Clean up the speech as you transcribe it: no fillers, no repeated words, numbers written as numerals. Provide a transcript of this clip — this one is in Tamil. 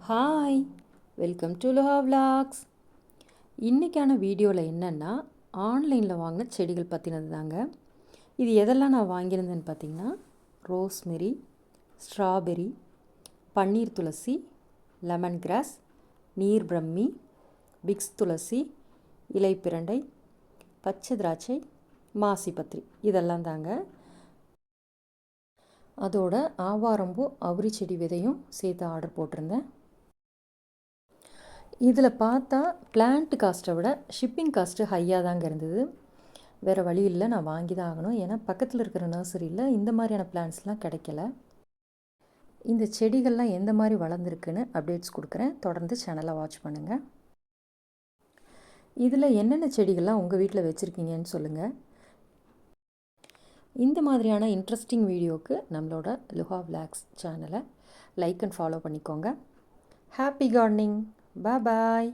Hi, welcome to Luha vlogs. இன்றைக்கான வீடியோவில் என்னென்னா ஆன்லைனில் வாங்கின செடிகள் பற்றினது தாங்க. இது எதெல்லாம் நான் வாங்கியிருந்தேன்னு பார்த்தீங்கன்னா, ரோஸ்மெரி, ஸ்ட்ராபெரி, பன்னீர் துளசி, லெமன் கிராஸ், நீர் பிரம்மி, பிக்ஸ் துளசி, இலை பிரண்டை, பச்சை திராட்சை, மாசிப்பத்திரி இதெல்லாம் தாங்க. அதோட ஆவாரம்பூ அவுரி செடி விதையும் சேர்த்து ஆர்டர் போட்டிருந்தேன். இதில் பார்த்தா பிளான்ட் காஸ்ட்டை விட ஷிப்பிங் காஸ்ட்டு ஹையாக தாங்க இருந்தது. வேறு வழி இல்லை, நான் வாங்கி தான் ஆகணும். ஏன்னா பக்கத்தில் இருக்கிற நர்சரியில் இந்த மாதிரியான பிளான்ட்ஸ்லாம் கிடைக்கல. இந்த செடிகள்லாம் எந்த மாதிரி வளர்ந்துருக்குன்னு அப்டேட்ஸ் கொடுக்குறேன். தொடர்ந்து சேனலை வாட்ச் பண்ணுங்கள். இதில் என்னென்ன செடிகள்லாம் உங்கள் வீட்டில் வச்சுருக்கீங்கன்னு சொல்லுங்கள். இந்த மாதிரியான இன்ட்ரெஸ்டிங் வீடியோவுக்கு நம்மளோட லுஹா விலாக்ஸ் சேனலை லைக் அண்ட் ஃபாலோ பண்ணிக்கோங்க. Happy gardening. Bye bye.